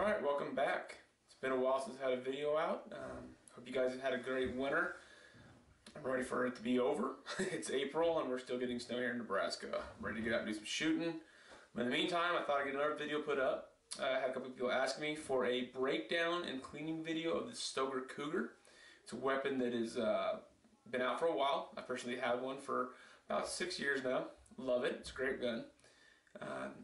Alright, welcome back. It's been a while since I had a video out. Hope you guys have had a great winter. I'm ready for it to be over. It's April and we're still getting snow here in Nebraska. I'm ready to get out and do some shooting. But in the meantime, I thought I'd get another video put up. I had a couple of people ask me for a breakdown and cleaning video of the Stoeger Cougar. It's a weapon that has been out for a while. I personally had one for about 6 years now. Love it. It's a great gun.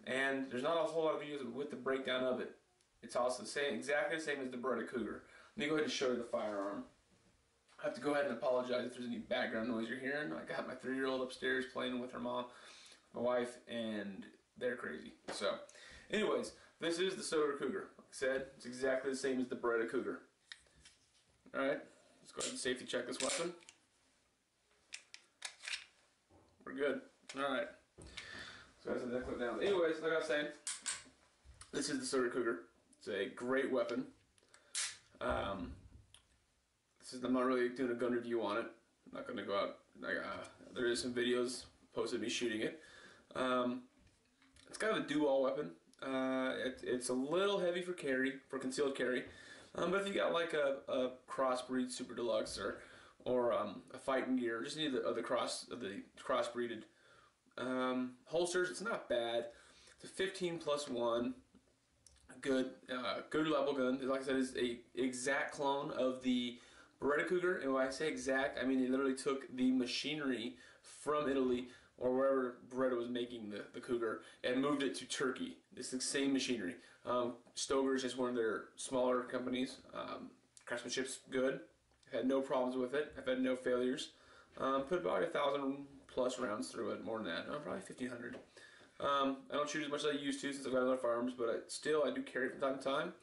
And there's not a whole lot of videos with the breakdown of it. It's also exactly the same as the Beretta Cougar. Let me go ahead and show you the firearm. I have to go ahead and apologize if there's any background noise you're hearing. I got my 3-year-old upstairs playing with her mom, my wife, and they're crazy. So, anyways, this is the Stoeger Cougar. Like I said, it's exactly the same as the Beretta Cougar. Alright, let's go ahead and safety check this weapon. We're good. Alright. So that's that clip down. Anyways, like I was saying, this is the Stoeger Cougar. It's a great weapon. I'm not really doing a gun review on it. I'm not going to go out. There is some videos posted of me shooting it. It's kind of a do-all weapon. It's a little heavy for carry, for concealed carry. But if you got like a crossbreed Super Deluxe or a fighting gear, just any of the crossbreeded holsters, it's not bad. It's a 15+1. Good level gun. Like I said, it's a exact clone of the Beretta Cougar, and when I say exact, I mean they literally took the machinery from Italy or wherever Beretta was making the Cougar and moved it to Turkey. It's the same machinery. Stoeger is just one of their smaller companies. Craftsmanship's good. I've had no problems with it. I've had no failures. Put about 1,000+ rounds through it, more than that. Probably 1,500. I don't shoot as much as I used to since I've got other firearms, but I do carry it from time to time.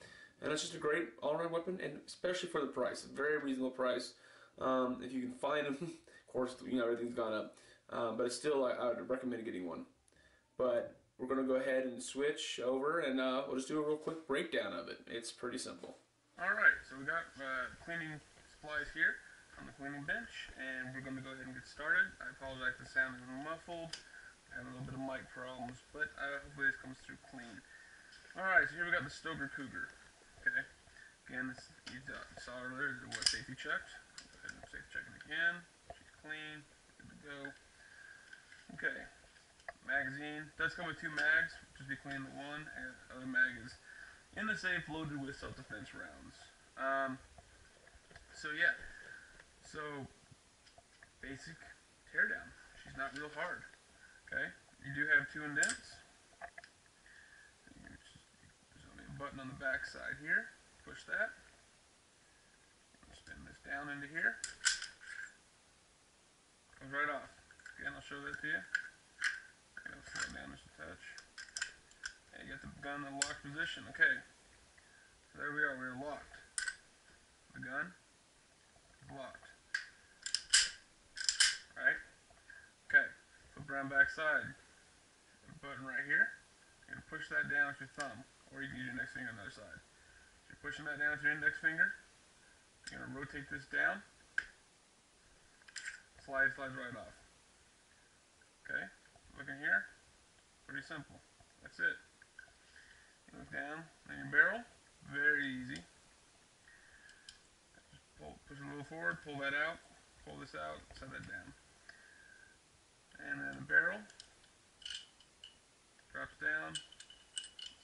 And it's just a great all-around weapon, and especially for the price. A very reasonable price. If you can find them, of course, everything's gone up. But it's still, I would recommend getting one. But we're going to go ahead and switch over, and we'll just do a real quick breakdown of it. It's pretty simple. Alright, so we got cleaning supplies here on the cleaning bench, and we're going to go ahead and get started. I apologize if the sound is a little muffled. I have a little bit of mic problems, but hopefully this comes through clean. Alright, so here we got the Stoeger Cougar. Okay, again, you saw earlier that it was safety checked. Go ahead and safety check it again. She's clean, good to go. Okay, magazine does come with 2 mags. Just be cleaning the one, and the other mag is in the safe, loaded with self-defense rounds. So yeah, so basic teardown. She's not real hard. Okay, you do have 2 indents. There's only a button on the back side here. Push that. Spin this down into here. Comes right off. Again, I'll show that to you. Okay, I'll slow it down just a touch. And you got the gun in the locked position. Okay, so there we are. We're locked. The gun is locked. Alright? Okay. Flip around back side. Button right here. You're going to push that down with your thumb, or you can use your index finger on the other side. So you're pushing that down with your index finger. You're going to rotate this down. Slides right off. Okay, looking here, pretty simple. That's it. You look down in your barrel, very easy. Just push it a little forward, pull that out, pull this out, set that down. And then the barrel drops down,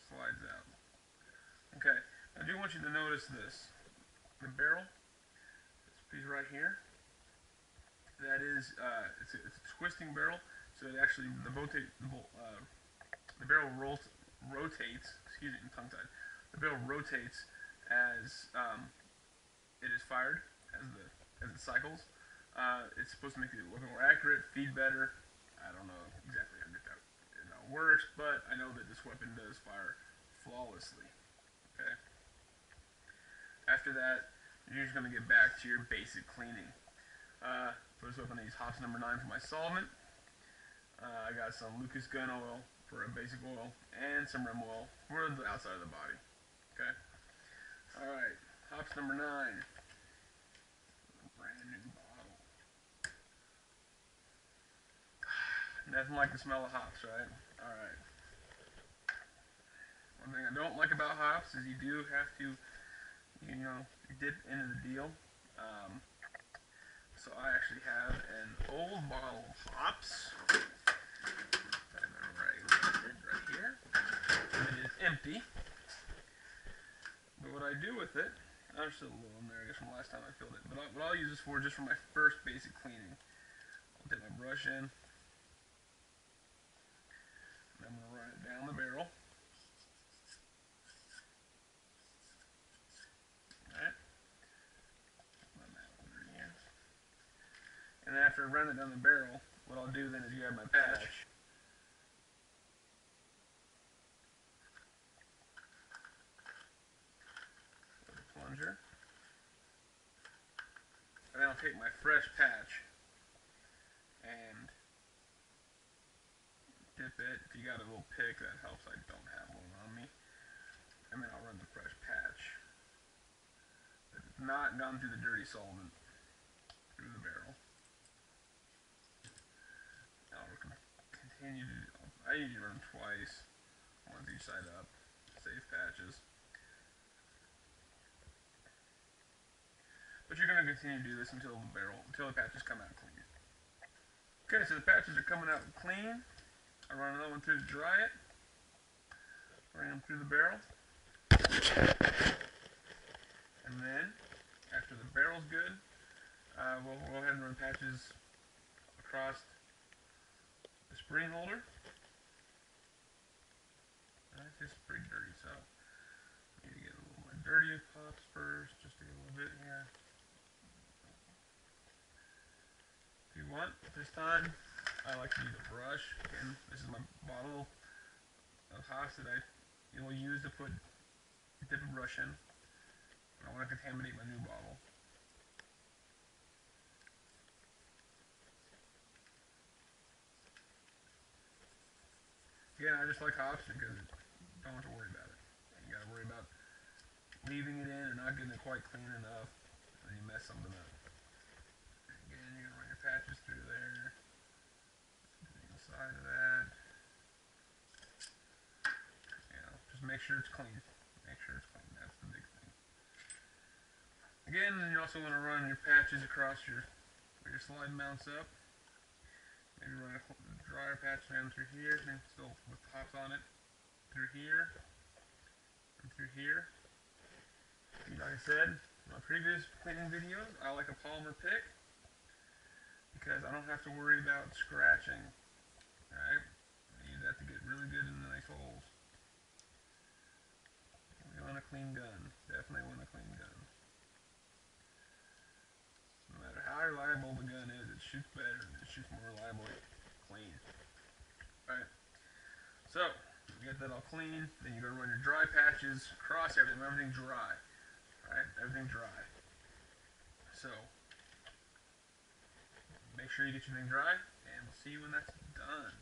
slides out. Okay, I do want you to notice this. The barrel, this piece right here, that is, it's a twisting barrel, so it actually, the barrel rotates, excuse me, I'm tongue-tied. The barrel rotates as it is fired, as it cycles. It's supposed to make it look more accurate, feed better. I don't know exactly how it works, but I know that this weapon does fire flawlessly. Okay. After that, you're just going to get back to your basic cleaning. For this weapon, I use Hops No. 9 for my solvent. I got some Lucas gun oil for a basic oil, and some rim oil for the outside of the body. Okay. All right. Hops No. 9. Brand new bottle. Nothing like the smell of hops, right? Alright. One thing I don't like about hops is you do have to, you know, dip into the deal. Um, so I actually have an old bottle of hops. Right here. It is empty. But what I do with it, there's still a little in there, I guess, from the last time I filled it. But what I'll use this for, just for my first basic cleaning. I'll dip my brush in. And I'm going to run it down the barrel. Alright. Run that under here. And then after I run it down the barrel, what I'll do then is grab my patch. With a plunger. And then I'll take my fresh patch and dip it. If you got a little pick, that helps. I don't have one on me. And then I'll run the fresh patch that has not gone through the dirty solvent through the barrel. I'll continue to, I usually run them twice, one each side up, save patches. But you're going to continue to do this until the patches come out clean. Okay, so the patches are coming out clean. I run another one through to dry it. Run them through the barrel. And then, after the barrel's good, we'll go ahead and run patches across the spring holder. That's just pretty dirty, so I need to get a little more dirty pops first, just to get a little bit here. If you want, this time, I like to use a brush. Again, this is my bottle of hops that I will use to dip a brush in. I don't want to contaminate my new bottle. Again, I just like hops because you don't have to worry about it. You got to worry about leaving it in and not getting it quite clean enough, and then you mess something up. Again, you're gonna run your patches through there, the side of that. You know, just make sure it's clean. Make sure it's clean. That's the big thing. Again, you also want to run your patches across where your slide mounts up. Maybe run a dryer patch down through here, and still with hops on it, through here, and through here. Like I said in my previous cleaning videos, I like a polymer pick because I don't have to worry about scratching. Alright? I use that to get really good in the nice holes. We want a clean gun. Definitely want a clean gun. No matter how reliable the gun is, it shoots better and it shoots more reliably clean. Alright. So, you get that all clean, then you're going to run your dry patches across everything dry. Alright, everything dry. So, make sure you get your thing dry, and we'll see you when that's done.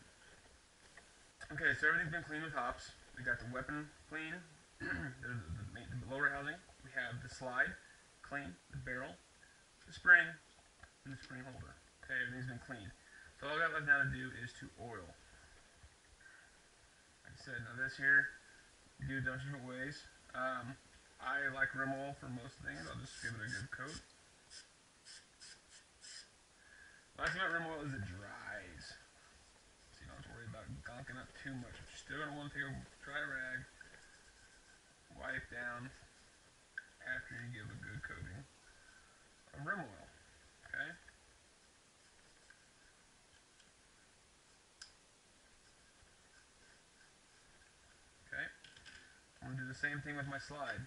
Okay, so everything's been cleaned with hops. We got the weapon clean, the lower housing. We have the slide clean, the barrel, the spring, and the spring holder. Okay, everything's been cleaned. So all I got left now to do is to oil. Like I said, now this here, you do it a bunch of different ways. I like rim oil for most things. I'll just give it a good coat. Last thing about rim oil is it dries. So you don't have to worry about gunking up too much. But you're still going to want to take a dry rag, wipe down after you give a good coating of rim oil. Okay? Okay? I'm going to do the same thing with my slide.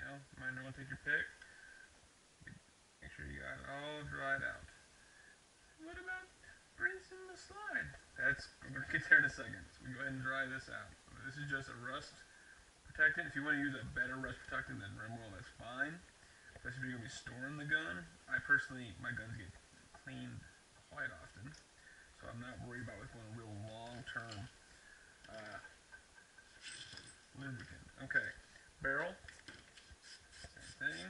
You might want to take your pick. Make sure you got it all dried out. What about rinsing the slide? I'm going to get there in a second. So we go ahead and dry this out. This is just a rust protectant. If you want to use a better rust protectant than rim oil, that's fine. Especially if you're going to be storing the gun. My guns get cleaned quite often. So I'm not worried about going a real long-term lubricant. Okay, barrel. Thing.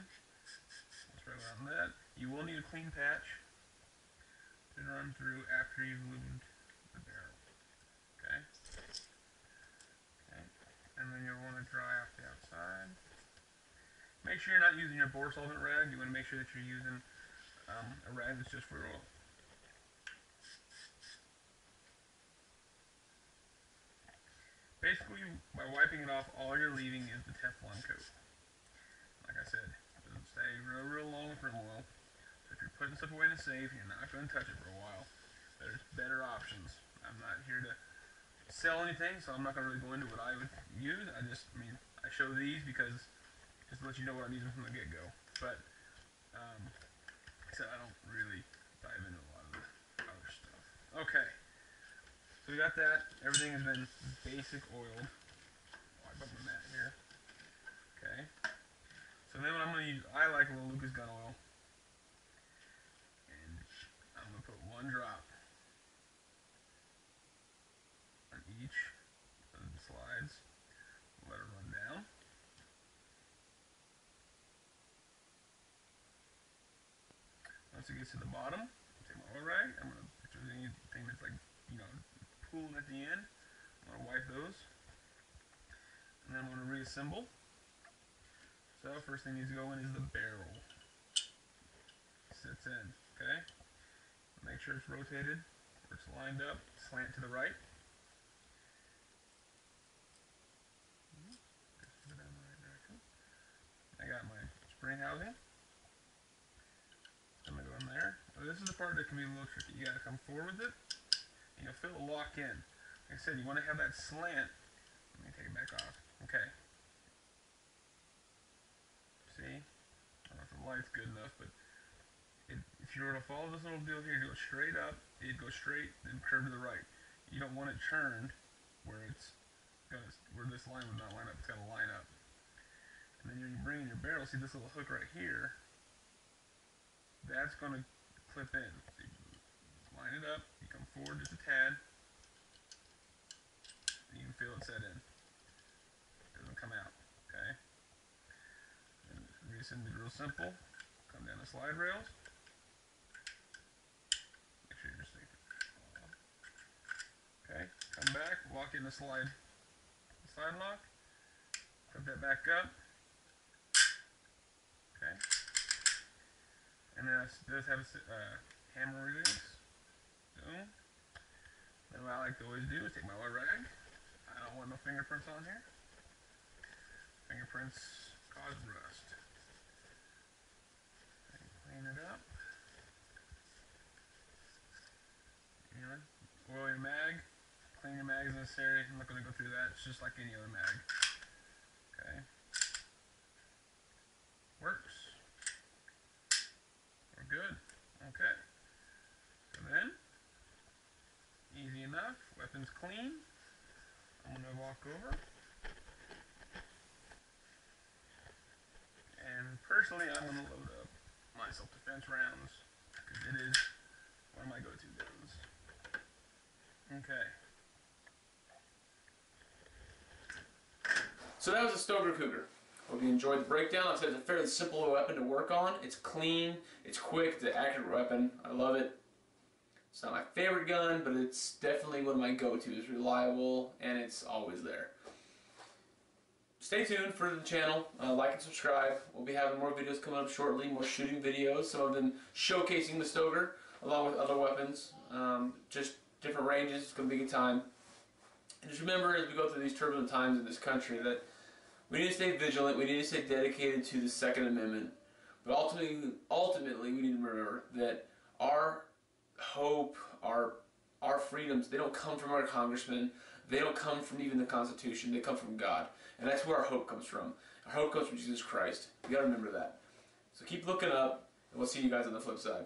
Let's write around that. You clean patch to run through after you've lubed the barrel. Okay? Okay. And then you'll want to dry off the outside. Make sure you're not using your bore solvent rag. You want to make sure that you're using a rag that's just for oil. Basically, by wiping it off, all you're leaving is the Teflon coat. Like I said, it doesn't stay real long for oil. So if you're putting stuff away in the safe, you're not going to touch it for a while. There's better options. I'm not here to sell anything, so I'm not going to really go into what I would use. I show these because just to let you know what I'm using from the get-go. But, so I don't really dive into a lot of the other stuff. Okay. So we got that. Everything has been basic oiled. Oh, I bumped my mat here. Okay. So then what I'm going to use, I like a little Lucas gun oil. And I'm going to put 1 drop on each of the slides. Let it run down. Once it gets to the bottom, I'll take my oil rag. I'm going to, if there's anything that's like, pooling at the end, I'm going to wipe those. And then I'm going to reassemble. So first thing needs to go in is the barrel. Sits in, okay? Make sure it's rotated, where it's lined up, slant to the right. I got my spring housing. I'm going to go in there. Now, this is the part that can be a little tricky. You got to come forward with it. And you'll feel it lock in. Like I said, you want to have that slant. Let me take it back off. Okay. See? I don't know if the light's good enough, but if you were to follow this little deal here, go straight up, it'd go straight, then curve to the right. You don't want it turned where where this line would not line up. It's got to line up. And then you're bringing your barrel. See this little hook right here? That's going to clip in. So you line it up, you come forward just a tad, and you can feel it set in. It doesn't come out, okay? And reassemble it real simple. Come down the slide rails. Make sure you're safe. Okay, come back, lock in the slide lock. Put that back up. Okay. And then it does have a hammer release. Boom. Then what I like to always do is take my oil rag. I don't want no fingerprints on here. Fingerprints cause rust. And clean it up. Oil your mag. Clean your mag is necessary. I'm not going to go through that. It's just like any other mag. Okay. Works. We're good. Okay. So then, easy enough. Weapon's clean. I'm going to walk over. And personally, I'm going to load up my self-defense rounds because it is one of my go-to guns. Okay. So that was a Stoeger Cougar. Hope you enjoyed the breakdown. Like I said, it's a fairly simple weapon to work on. It's clean, it's quick, it's an accurate weapon. I love it. It's not my favorite gun, but it's definitely one of my go-tos. It's reliable, and it's always there. Stay tuned for the channel. Like and subscribe. We'll be having more videos coming up shortly, more shooting videos, some of them showcasing the Stoeger, along with other weapons. Just different ranges. It's going to be a good time. And just remember, as we go through these turbulent times in this country, that we need to stay vigilant. We need to stay dedicated to the Second Amendment. But ultimately, we need to remember that our hope, our freedoms, they don't come from our congressmen. They don't come from even the Constitution. They come from God. And that's where our hope comes from. Our hope comes from Jesus Christ. You got to remember that. So keep looking up, and we'll see you guys on the flip side.